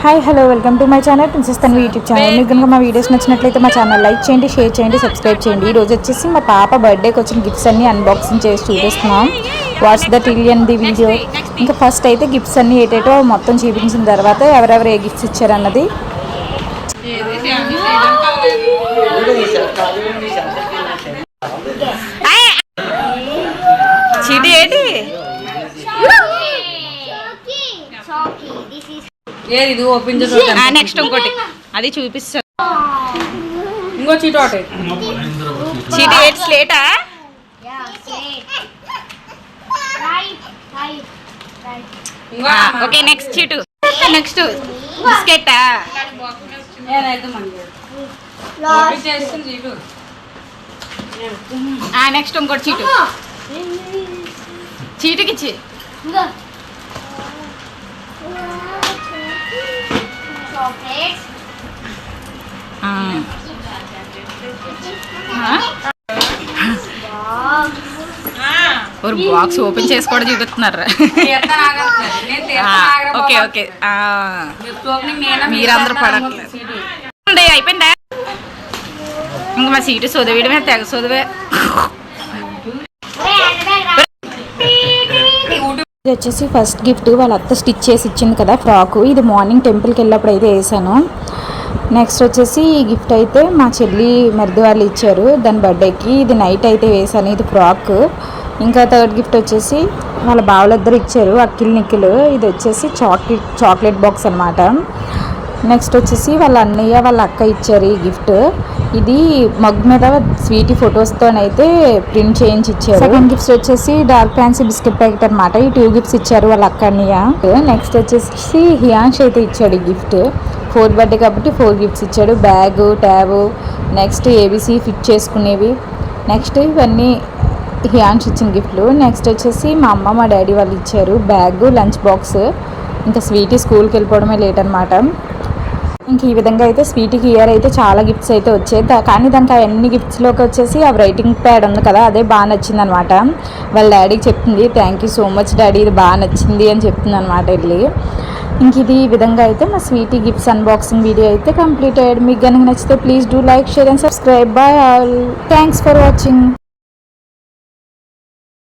Hi hello welcome to my channel princess Tanvi YouTube channel. మీకు కనుక మా వీడియోస్ నచ్చినట్లయితే మా ఛానల్ లైక్ చేయండి, షేర్ చేయండి, సబ్స్క్రైబ్ చేయండి. ఈరోజు వచ్చేసి మా పాప బర్త్డేకి వచ్చిన గిఫ్ట్స్ అన్ని అన్బాక్సింగ్ చేసి చూపిస్తున్నాం. వాట్స్ ద టిలియన్ ది వీడియో. ఇంకా ఫస్ట్ అయితే గిఫ్ట్స్ అన్ని ఏటేటో మొత్తం చూపించిన తర్వాత ఎవరెవరు ఏ గిఫ్ట్స్ ఇచ్చారన్నది. ఏది ఓపెన్ చేసి నెక్స్ట్ ఇంకోటి అది చూపిస్తారు. ఇంకో చీట ఒకటి చీటి ఏంటి స్లేటా? ఓకే నెక్స్ట్ చీటు. నెక్స్ట్ బిస్కెటా? నెక్స్ట్ ఇంకోటి చీటు. చీటుకిచ్చి ఒక బాక్స్ ఓపెన్ చేసి కూడా చూపిస్తున్నారు. ఓకే ఓకే మీరందరూ పడట్లేదు. అయిపోయిందా? ఇంకా మా సీటు చదివేయడమే తెగ చదివే. ఇది వచ్చేసి ఫస్ట్ గిఫ్ట్ వాళ్ళ అత్త స్టిచ్ చేసి ఇచ్చింది కదా ఫ్రాకు. ఇది మార్నింగ్ టెంపుల్కి వెళ్ళినప్పుడు అయితే వేసాను. నెక్స్ట్ వచ్చేసి ఈ గిఫ్ట్ అయితే మా చెల్లి మరిది వాళ్ళు ఇచ్చారు దాని బర్త్డేకి. ఇది నైట్ అయితే వేసాను. ఇది ఫ్రాక్. ఇంకా థర్డ్ గిఫ్ట్ వచ్చేసి వాళ్ళ బావలిద్దరు ఇచ్చారు, అక్కిల్ నిఖిల్. ఇది వచ్చేసి చాక్లెట్ బాక్స్ అనమాట. నెక్స్ట్ వచ్చేసి వాళ్ళ అన్నయ్య వాళ్ళ అక్క ఇచ్చారు ఈ గిఫ్ట్. ఇది మగ్ మీద స్వీటీ ఫొటోస్తోనైతే ప్రింట్ చేయించి ఇచ్చారు. సెకండ్ గిఫ్ట్స్ వచ్చేసి డార్క్ ఫ్యాన్సీ బిస్కెట్ ప్యాకెట్ అనమాట. ఈ 2 గిఫ్ట్స్ ఇచ్చారు వాళ్ళ అక్క అన్నయ్య. నెక్స్ట్ వచ్చేసి హియాన్ష్ అయితే ఇచ్చాడు ఈ గిఫ్ట్. 4th బర్త్డే కాబట్టి 4 గిఫ్ట్స్ ఇచ్చాడు. Bag, tab, next ABC fit చేసుకునేవి. నెక్స్ట్ ఇవన్నీ హియాన్ష్ ఇచ్చిన గిఫ్ట్లు. నెక్స్ట్ వచ్చేసి మా అమ్మ మా డాడీ వాళ్ళు ఇచ్చారు బ్యాగు, లంచ్ బాక్స్. ఇంకా స్వీటీ స్కూల్కి వెళ్ళిపోవడమే లేట్ అనమాట. ఇంక ఈ విధంగా అయితే స్వీటీకి ఇయర్ అయితే చాలా గిఫ్ట్స్ అయితే వచ్చాయి. కానీ దానికి అవన్నీ గిఫ్ట్స్లోకి వచ్చేసి ఆ రైటింగ్ ప్యాడ్ ఉంది కదా, అదే బాగా నచ్చింది అనమాట. వాళ్ళ డాడీకి చెప్తుంది thank you so much daddy, ఇది బాగా నచ్చింది అని చెప్తుంది అనమాట వెళ్ళి. ఇంక ఇది ఈ విధంగా అయితే మా స్వీటీ గిఫ్ట్స్ అన్బాక్సింగ్ వీడియో అయితే కంప్లీటెడ్. మీకు కనుక నచ్చితే please do like, share and subscribe. By all. Thanks for watching.